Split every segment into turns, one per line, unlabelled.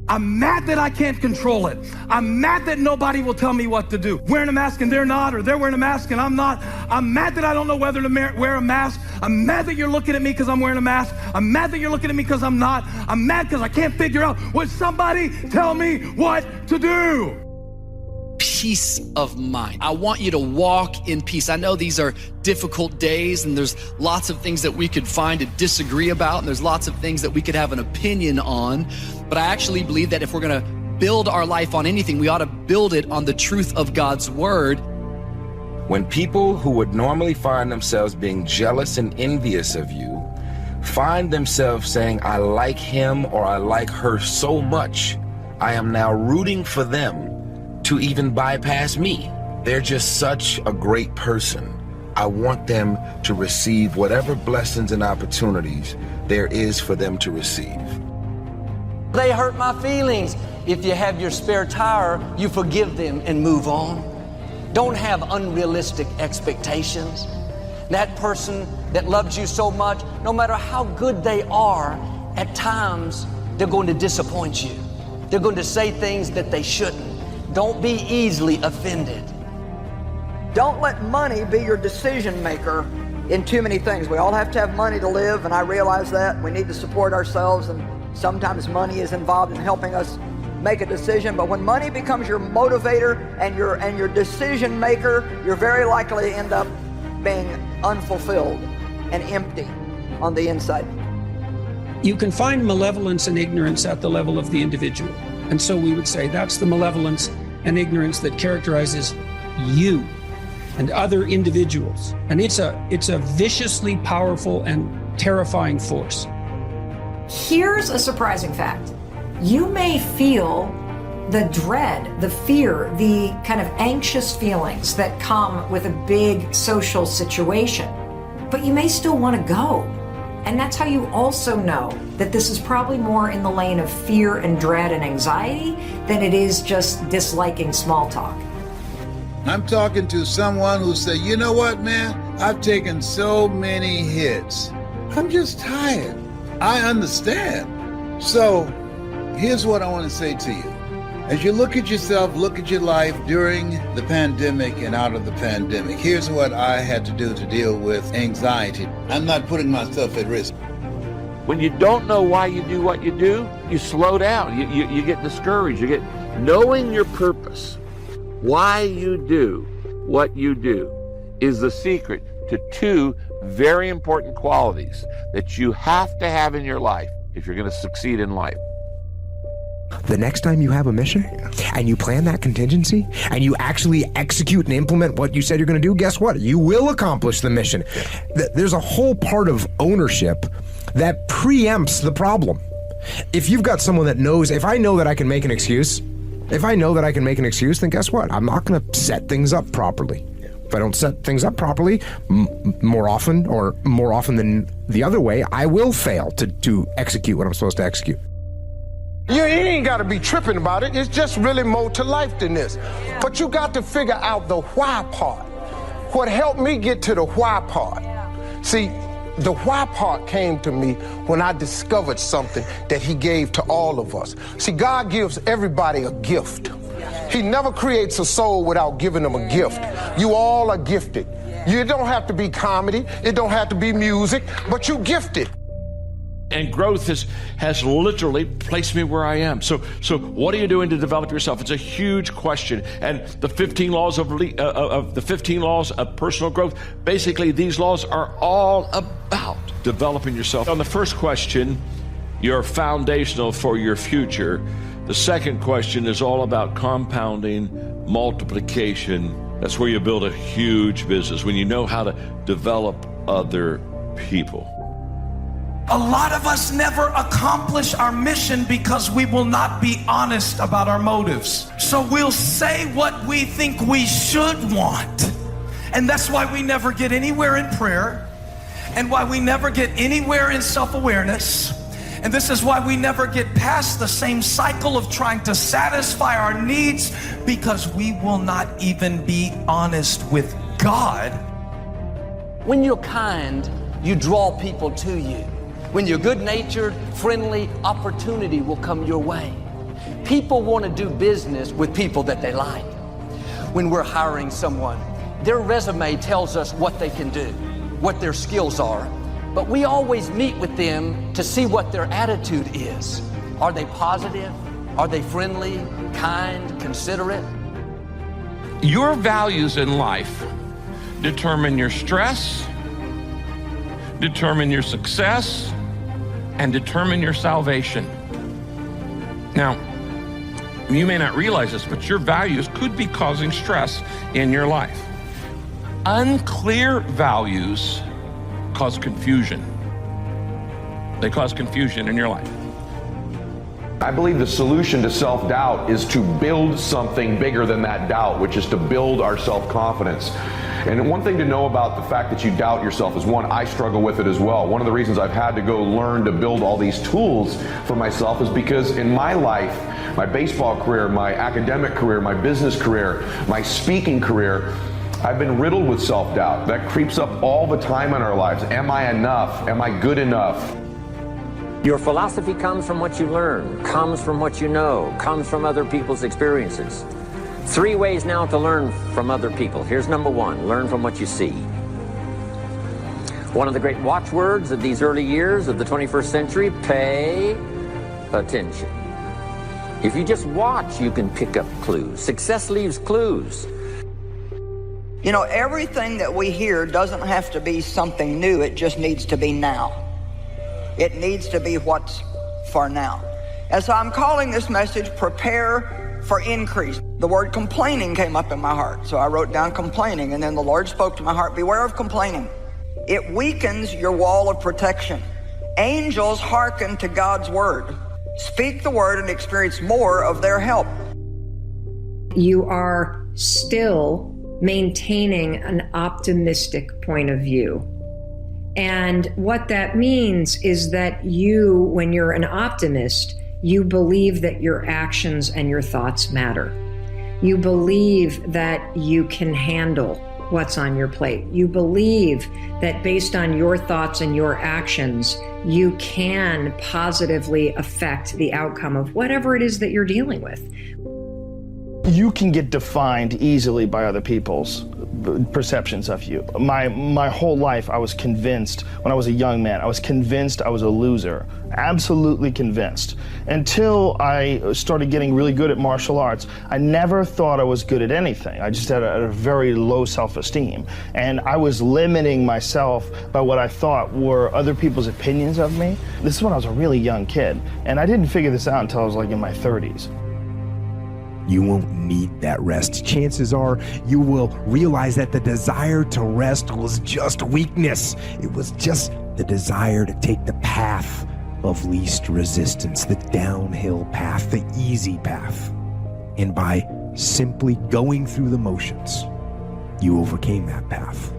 I'm mad that I can't control it. I'm mad that nobody will tell me what to do. Wearing a mask and they're not, or they're wearing a mask and I'm not. I'm mad that I don't know whether to wear a mask. I'm mad that you're looking at me because I'm wearing a mask. I'm mad that you're looking at me because I'm not. I'm mad because I can't figure out. Would somebody tell me what to do?
Peace of mind. I want you to walk in peace. I know these are difficult days and there's lots of things that we could find to disagree about and there's lots of things that we could have an opinion on, but I actually believe that if we're gonna build our life on anything, we ought to build it on the truth of God's word.
When people who would normally find themselves being jealous and envious of you find themselves saying, I like him or I like her so much, I am now rooting for them to even bypass me. They're just such a great person. I want them to receive whatever blessings and opportunities there is for them to receive.
They hurt my feelings. If you have your spare tire, you forgive them and move on. Don't have unrealistic expectations. That person that loves you so much, no matter how good they are, at times they're going to disappoint you. They're going to say things that they shouldn't. Don't be easily offended.
Don't let money be your decision maker in too many things. We all have to have money to live, and I realize that. We need to support ourselves, and sometimes money is involved in helping us make a decision. But when money becomes your motivator and your decision maker, you're very likely to end up being unfulfilled and empty on the inside.
You can find malevolence and ignorance at the level of the individual. And so we would say that's the malevolence and ignorance that characterizes you and other individuals. And it's a viciously powerful and terrifying force.
Here's a surprising fact. You may feel the dread, the fear, the kind of anxious feelings that come with a big social situation, but you may still want to go. And that's how you also know that this is probably more in the lane of fear and dread and anxiety than it is just disliking small talk.
I'm talking to someone who said, you know what, man? I've taken so many hits. I'm just tired. I understand. So here's what I want to say to you. As you look at yourself, look at your life during the pandemic and out of the pandemic, here's what I had to do to deal with anxiety. I'm not putting myself at risk.
When you don't know why you do what you do, you slow down, you get discouraged, knowing your purpose, why you do what you do is the secret to two very important qualities that you have to have in your life if you're going to succeed in life.
The next time you have a mission and you plan that contingency and you actually execute and implement what you said you're going to do, guess what? You will accomplish the mission. There's a whole part of ownership that preempts the problem. If you've got someone that knows, if I know that I can make an excuse, then guess what? I'm not going to set things up properly. If I don't set things up properly, more often than the other way, I will fail to execute what I'm supposed to execute.
You ain't got to be tripping about it. It's just really more to life than this. But you got to figure out the why part. What helped me get to the why part. See, the why part came to me when I discovered something that he gave to all of us. See, God gives everybody a gift. He never creates a soul without giving them a gift. You all are gifted. You don't have to be comedy. It don't have to be music, but you gifted.
And growth has literally placed me where I am. So what are you doing to develop yourself? It's a huge question. And the 15 laws of the 15 laws of personal growth, basically these laws are all about developing yourself. On the first question, you're foundational for your future. The second question is all about compounding, multiplication. That's where you build a huge business, when you know how to develop other people.
A lot of us never accomplish our mission because we will not be honest about our motives. So we'll say what we think we should want. And that's why we never get anywhere in prayer, and why we never get anywhere in self-awareness. And this is why we never get past the same cycle of trying to satisfy our needs, because we will not even be honest with God.
When you're kind, you draw people to you. When you're good-natured, friendly, opportunity will come your way. People want to do business with people that they like. When we're hiring someone, their resume tells us what they can do, what their skills are, but we always meet with them to see what their attitude is. Are they positive? Are they friendly, kind, considerate?
Your values in life determine your stress, determine your success, and determine your salvation. Now, you may not realize this, but your values could be causing stress in your life. Unclear values cause confusion. They cause confusion in your life.
I believe the solution to self-doubt is to build something bigger than that doubt, which is to build our self-confidence. And one thing to know about the fact that you doubt yourself is, one, I struggle with it as well. One of the reasons I've had to go learn to build all these tools for myself is because in my life, my baseball career, my academic career, my business career, my speaking career, I've been riddled with self-doubt. That creeps up all the time in our lives. Am I enough? Am I good enough?
Your philosophy comes from what you learn, comes from what you know, comes from other people's experiences. 3 ways now to learn from other people. Here's number 1, learn from what you see. One of the great watchwords of these early years of the 21st century, pay attention. If you just watch, you can pick up clues. Success leaves clues.
You know, everything that we hear doesn't have to be something new. It just needs to be now. It needs to be what's for now. And so I'm calling this message, Prepare for Increase. The word complaining came up in my heart. So I wrote down complaining, and then the Lord spoke to my heart, beware of complaining. It weakens your wall of protection. Angels hearken to God's word. Speak the word and experience more of their help.
You are still maintaining an optimistic point of view. And what that means is that you, when you're an optimist, you believe that your actions and your thoughts matter. You believe that you can handle what's on your plate. You believe that based on your thoughts and your actions, you can positively affect the outcome of whatever it is that you're dealing with.
You can get defined easily by other people's perceptions of you. My whole life, I was convinced, when I was a young man, I was convinced I was a loser. Absolutely convinced. Until I started getting really good at martial arts, I never thought I was good at anything. I just had a very low self-esteem. And I was limiting myself by what I thought were other people's opinions of me. This is when I was a really young kid. And I didn't figure this out until I was like in my 30s.
You won't need that rest. Chances are you will realize that the desire to rest was just weakness. It was just the desire to take the path of least resistance, the downhill path, the easy path. And by simply going through the motions, you overcame that path.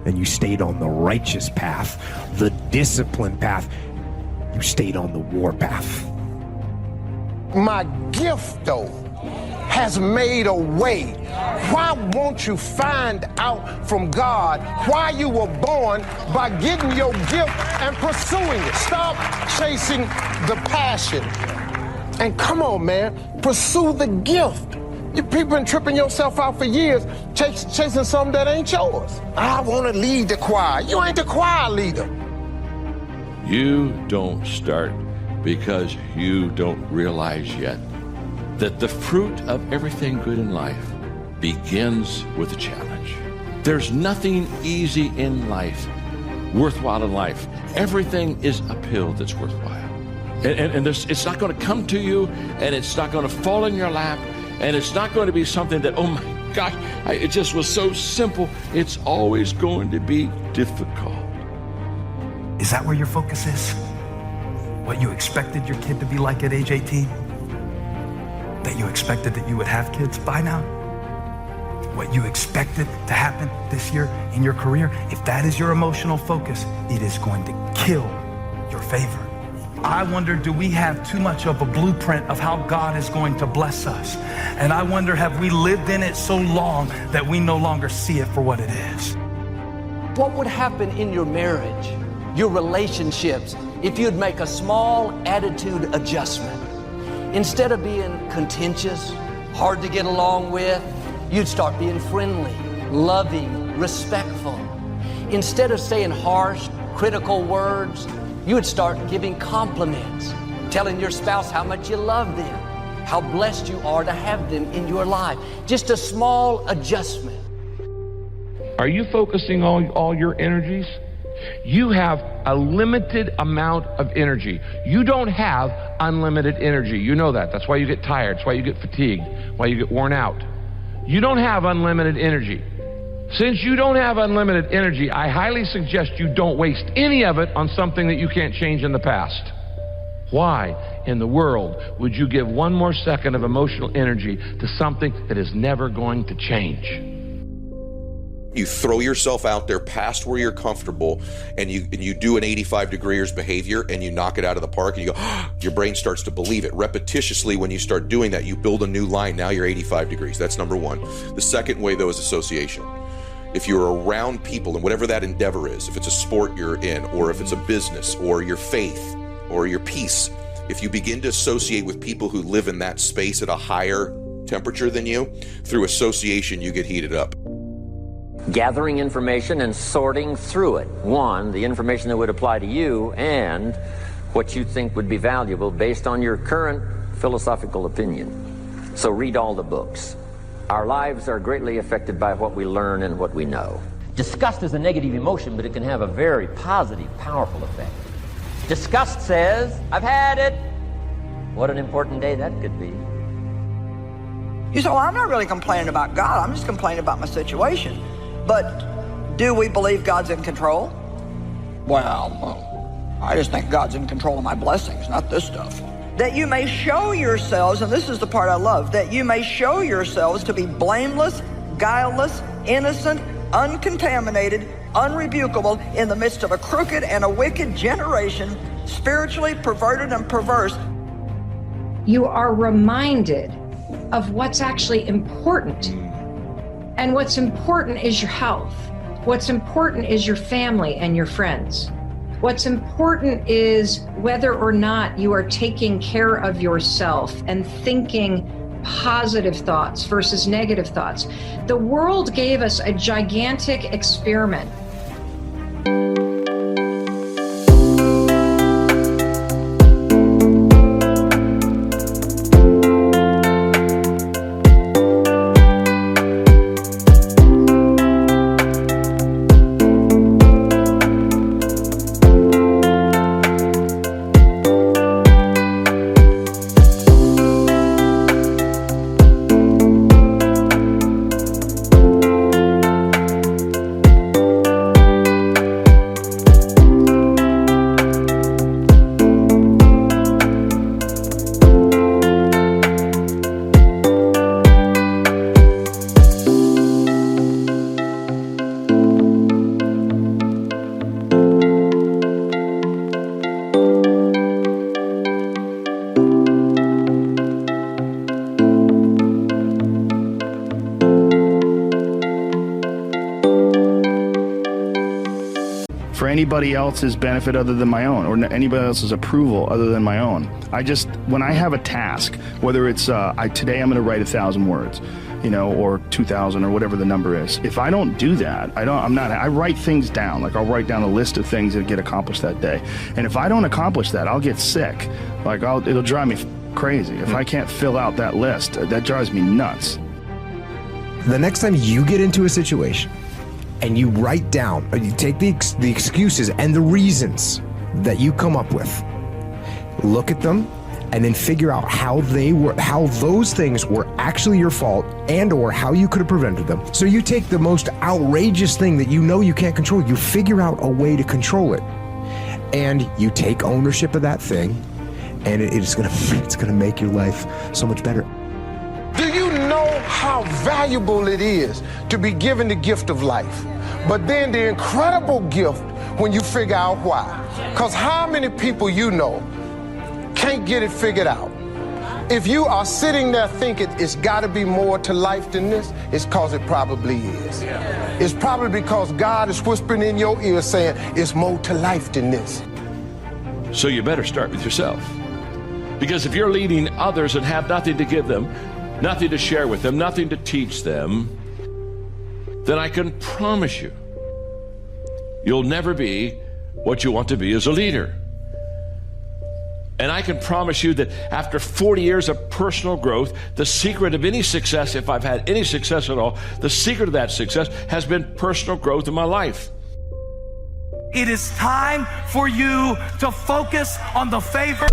And you stayed on the righteous path, the disciplined path. You stayed on the war path.
My gift, though, has made a way. Why won't you find out from God why you were born by getting your gift and pursuing it? Stop chasing the passion. And come on, man, pursue the gift. You people been tripping yourself out for years, chasing something that ain't yours. I want to lead the choir. You ain't the choir leader.
You don't start because you don't realize yet that the fruit of everything good in life begins with a challenge. There's nothing easy in life, worthwhile in life. Everything is uphill that's worthwhile. And it's not going to come to you, and it's not going to fall in your lap, and it's not going to be something that, oh my gosh, it just was so simple. It's always going to be difficult.
Is that where your focus is? What you expected your kid to be like at age 18? That you expected that you would have kids by now? What you expected to happen this year in your career? If that is your emotional focus, it is going to kill your favor. I wonder, do we have too much of a blueprint of how God is going to bless us? And I wonder, have we lived in it so long that we no longer see it for what it is?
What would happen in your marriage, your relationships, if you'd make a small attitude adjustment? Instead of being contentious, hard to get along with, you'd start being friendly, loving, respectful. Instead of saying harsh, critical words, you would start giving compliments, telling your spouse how much you love them, how blessed you are to have them in your life. Just a small adjustment.
Are you focusing on all your energies? You have a limited amount of energy. You don't have unlimited energy. You know that. That's why you get tired. That's why you get fatigued, why you get worn out. You don't have unlimited energy. Since you don't have unlimited energy, I highly suggest you don't waste any of it on something that you can't change in the past. Why in the world would you give one more second of emotional energy to something that is never going to change?
You throw yourself out there past where you're comfortable, and you do an 85 degrees behavior and you knock it out of the park, and you go, your brain starts to believe it. Repetitiously, when you start doing that, you build a new line. Now you're 85 degrees. That's number one. The second way, though, is association. If you're around people, and whatever that endeavor is, if it's a sport you're in, or if it's a business, or your faith, or your peace, if you begin to associate with people who live in that space at a higher temperature than you, through association, you get heated up.
Gathering information and sorting through it. One, the information that would apply to you, and what you think would be valuable based on your current philosophical opinion. So read all the books. Our lives are greatly affected by what we learn and what we know.
Disgust is a negative emotion, but it can have a very positive, powerful effect. Disgust says, I've had it. What an important day that could be.
You say, well, I'm not really complaining about God. I'm just complaining about my situation. But do we believe God's in control? Well, I just think God's in control of my blessings, not this stuff. That you may show yourselves, and this is the part I love, that you may show yourselves to be blameless, guileless, innocent, uncontaminated, unrebukable in the midst of a crooked and a wicked generation, spiritually perverted and perverse.
You are reminded of what's actually important. And what's important is your health. What's important is your family and your friends. What's important is whether or not you are taking care of yourself and thinking positive thoughts versus negative thoughts. The world gave us a gigantic experiment.
For anybody else's benefit other than my own, or anybody else's approval other than my own. When I have a task, whether it's today I'm going to write 1,000 words, or 2,000 or whatever the number is. If I don't do that, I write things down. Like I'll write down a list of things that get accomplished that day. And if I don't accomplish that, I'll get sick. It'll drive me crazy. If I can't fill out that list, that drives me nuts.
The next time you get into a situation and you write down, or you take the excuses and the reasons that you come up with, look at them, and then figure out how those things were actually your fault, and or how you could have prevented them. So you take the most outrageous thing that you know you can't control, you figure out a way to control it, and you take ownership of that thing, and it's gonna make your life so much better.
Do you know how valuable it is to be given the gift of life, but then the incredible gift when you figure out why? Because how many people you know can't get it figured out? If you are sitting there thinking it's got to be more to life than this, it's because it probably is. It's probably because God is whispering in your ear saying it's more to life than this.
So you better start with yourself. Because if you're leading others and have nothing to give them, nothing to share with them, nothing to teach them, then I can promise you, you'll never be what you want to be as a leader. And I can promise you that after 40 years of personal growth, the secret of any success, if I've had any success at all, the secret of that success has been personal growth in my life.
It is time for you to focus on the favor.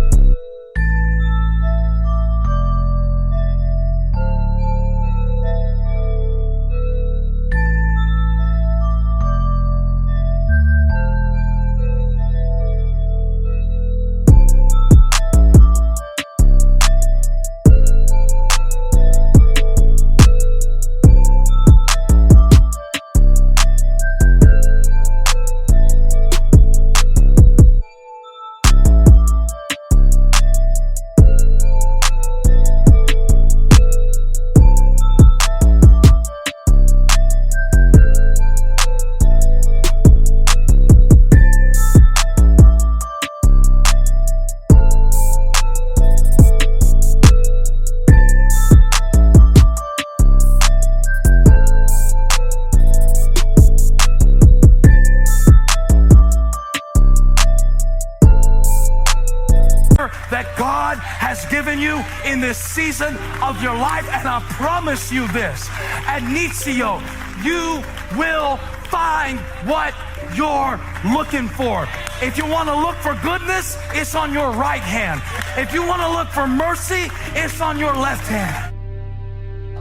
That God has given you in this season of your life, and I promise you this, at Nizio, you will find what you're looking for. If you want to look for goodness, it's on your right hand. If you want to look for mercy, it's on your left hand.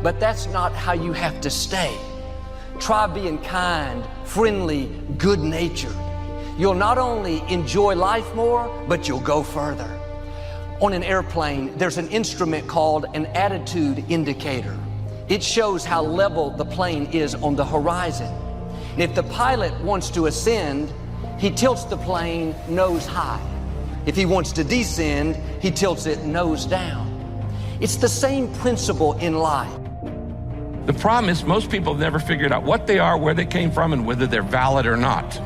But that's not how you have to stay. Try being kind, friendly, good-natured. You'll not only enjoy life more, but you'll go further. On an airplane, there's an instrument called an attitude indicator. It shows how level the plane is on the horizon. And if the pilot wants to ascend, he tilts the plane nose high. If he wants to descend, he tilts it nose down. It's the same principle in life.
The problem is most people have never figured out what they are, where they came from, and whether they're valid or not.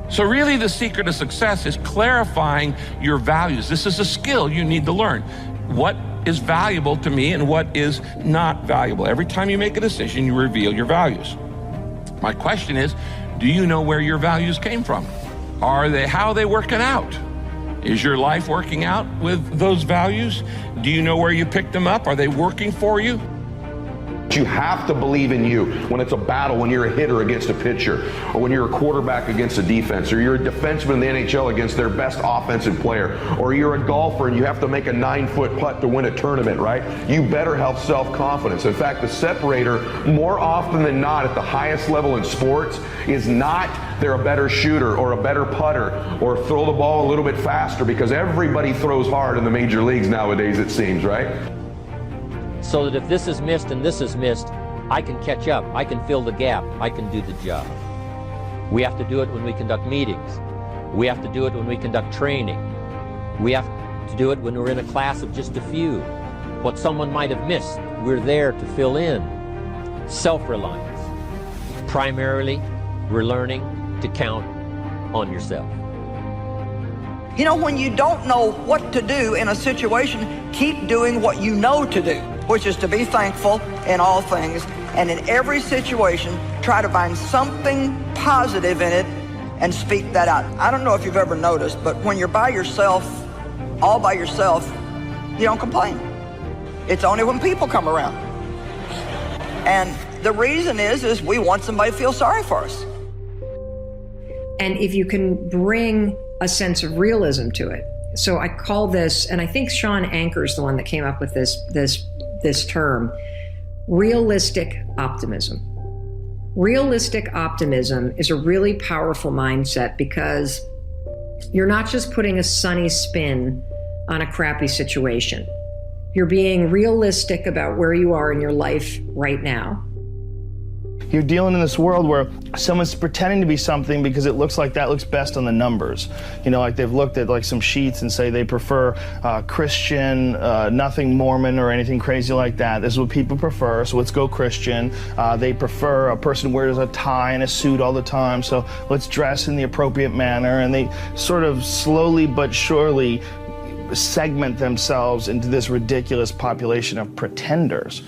So really the secret of success is clarifying your values. This is a skill you need to learn. What is valuable to me and what is not valuable? Every time you make a decision, you reveal your values. My question is, do you know where your values came from? How are they working out? Is your life working out with those values? Do you know where you picked them up? Are they working for you?
You have to believe in you when it's a battle, when you're a hitter against a pitcher, or when you're a quarterback against a defense, or you're a defenseman in the NHL against their best offensive player, or you're a golfer and you have to make a 9-foot putt to win a tournament, right? You better have self-confidence. In fact, the separator, more often than not at the highest level in sports, is not they're a better shooter or a better putter or throw the ball a little bit faster, because everybody throws hard in the major leagues nowadays, it seems, right?
So that if this is missed and this is missed, I can catch up, I can fill the gap, I can do the job. We have to do it when we conduct meetings. We have to do it when we conduct training. We have to do it when we're in a class of just a few. What someone might have missed, we're there to fill in. Self-reliance. Primarily, we're learning to count on yourself.
You know, when you don't know what to do in a situation, keep doing what you know to do, which is to be thankful in all things. And in every situation, try to find something positive in it and speak that out. I don't know if you've ever noticed, but when you're by yourself, all by yourself, you don't complain. It's only when people come around. And the reason is we want somebody to feel sorry for us.
And if you can bring a sense of realism to it. So I call this, and I think Sean Anker's the one that came up with this term, realistic optimism. Realistic optimism is a really powerful mindset because you're not just putting a sunny spin on a crappy situation. You're being realistic about where you are in your life right now.
You're dealing in this world where someone's pretending to be something because it looks like that looks best on the numbers. You know, like they've looked at like some sheets and say they prefer Christian, nothing Mormon or anything crazy like that. This is what people prefer, so let's go Christian. They prefer a person who wears a tie and a suit all the time, so let's dress in the appropriate manner. And they sort of slowly but surely segment themselves into this ridiculous population of pretenders.